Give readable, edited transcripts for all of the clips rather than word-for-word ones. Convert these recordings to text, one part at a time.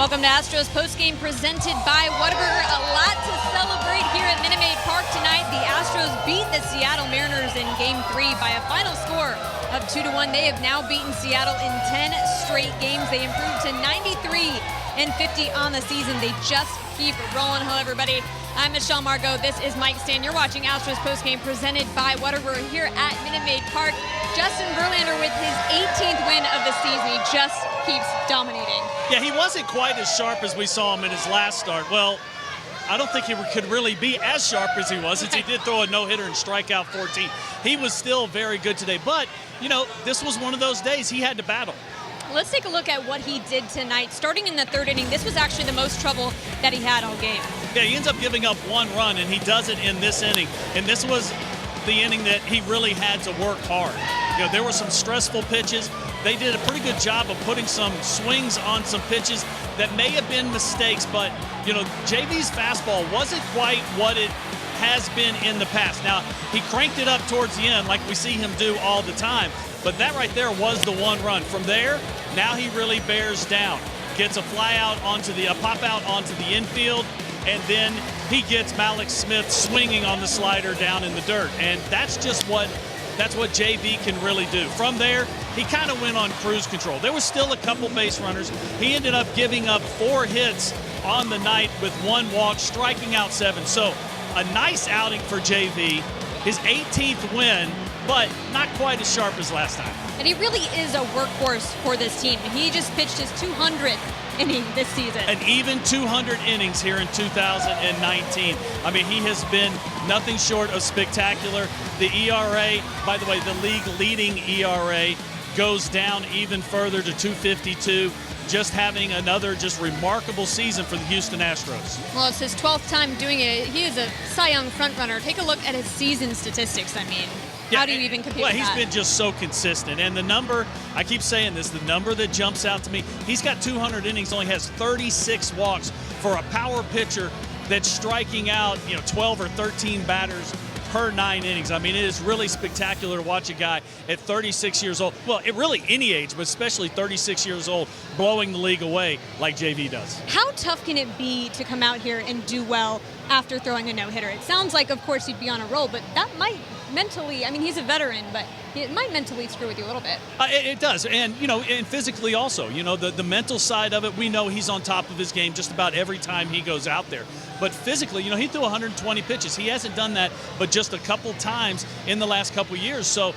Welcome to Astros Postgame presented by Whataburger. A lot to celebrate here at Minute Maid Park tonight. The Astros beat the Seattle Mariners in Game 3 by a final score of 2-1. They have now beaten Seattle in 10 straight games. They improved to 93-50 on the season. They just keep rolling. Hello, everybody. I'm Michelle Margot. This is Mike Stan. You're watching Astros Postgame presented by Whataburger here at Minute Maid Park. Justin Verlander with his 18th win of the season. He just keeps dominating. Yeah, he wasn't quite as sharp as we saw him in his last start. Well, I don't think he could really be as sharp as he was, since he did throw a no-hitter and strike out 14. He was still very good today. But, you know, this was one of those days he had to battle. Let's take a look at what he did tonight. Starting in the third inning, this was actually the most trouble that he had all game. Yeah, he ends up giving up one run, and he does it in this inning. And this was the inning that he really had to work hard. You know, there were some stressful pitches. They did a pretty good job of putting some swings on some pitches that may have been mistakes, but, you know, JV's fastball wasn't quite what it has been in the past. Now, he cranked it up towards the end like we see him do all the time, but that right there was the one run. From there, now he really bears down. Gets a fly out onto a pop out onto the infield, and then he gets Mallex Smith swinging on the slider down in the dirt. And that's what JV can really do. From there, he kind of went on cruise control. There was still a couple base runners. He ended up giving up 4 hits on the night with 1 walk, striking out 7. So a nice outing for JV, his 18th win, but not quite as sharp as last time. And he really is a workhorse for this team. He just pitched his 200th inning this season. An even 200 innings here in 2019. I mean, he has been nothing short of spectacular. The ERA, by the way, the league leading ERA goes down even further to 2.52. Just having another remarkable season for the Houston Astros. Well, it's his 12th time doing it. He is a Cy Young frontrunner. Take a look at his season statistics. I mean, how do you even compete with that? Well, he's been just so consistent. And the number, I keep saying this, the number that jumps out to me, he's got 200 innings, only has 36 walks for a power pitcher that's striking out, 12 or 13 batters per 9 innings. I mean, it is really spectacular to watch a guy at 36 years old. Well, it really any age, but especially 36 years old, blowing the league away like JV does. How tough can it be to come out here and do well after throwing a no-hitter? It sounds like, of course, you'd be on a roll, but that might mentally, I mean, he's a veteran, but it might mentally screw with you a little bit. It does. And, and physically also, the mental side of it, we know he's on top of his game just about every time he goes out there. But physically, he threw 120 pitches. He hasn't done that but just a couple times in the last couple years. So,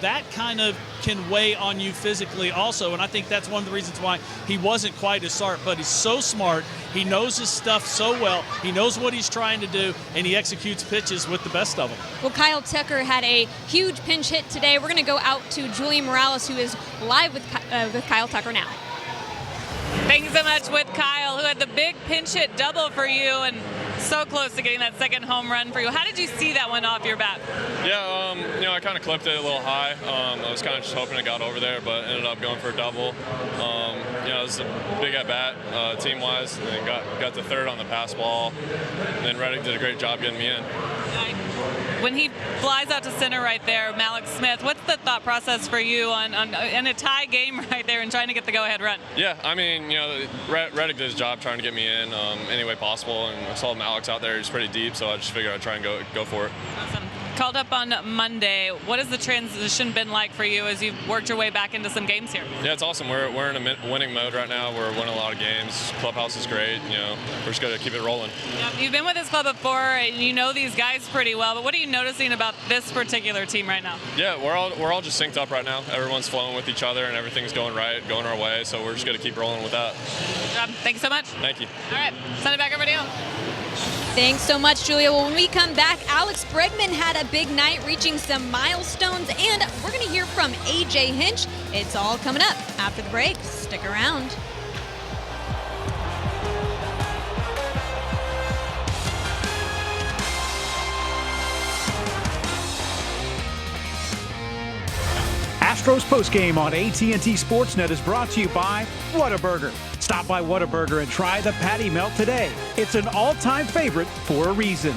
that kind of can weigh on you physically also. And I think that's one of the reasons why he wasn't quite as sharp. But he's so smart. He knows his stuff so well. He knows what he's trying to do, and he executes pitches with the best of them. Well, Kyle Tucker had a huge pinch hit today. We're going to go out to Julia Morales, who is live with Kyle Tucker now. Thank you so much with Kyle, who had the big pinch hit double for you and so close to getting that second home run for you. How did you see that one off your bat? Yeah, I kind of clipped it a little high. I was kind of just hoping it got over there, but ended up going for a double. It was a big at-bat team-wise, and got to third on the pass ball. And then Reddick did a great job getting me in. When he flies out to center right there, Mallex Smith, what's the thought process for you on in a tie game right there and trying to get the go-ahead run? Yeah, I mean, Reddick did his job trying to get me in any way possible, and I saw Mallex out there. He's pretty deep, so I just figured I'd try and go for it. Awesome. Called up on Monday. What has the transition been like for you as you've worked your way back into some games here? Yeah, it's awesome. We're in a winning mode right now. We're winning a lot of games. Clubhouse is great. We're just going to keep it rolling. Yeah, you've been with this club before, and you know these guys pretty well. But what are you noticing about this particular team right now? Yeah, we're all just synced up right now. Everyone's flowing with each other, and everything's going right, going our way. So we're just going to keep rolling with that. Good job. Thank you so much. Thank you. All right, send it back over to you. Thanks so much, Julia. Well, when we come back, Alex Bregman had a big night, reaching some milestones, and we're going to hear from A.J. Hinch. It's all coming up after the break. Stick around. Astros Postgame on AT&T Sportsnet is brought to you by Whataburger. Stop by Whataburger and try the patty melt today. It's an all-time favorite for a reason.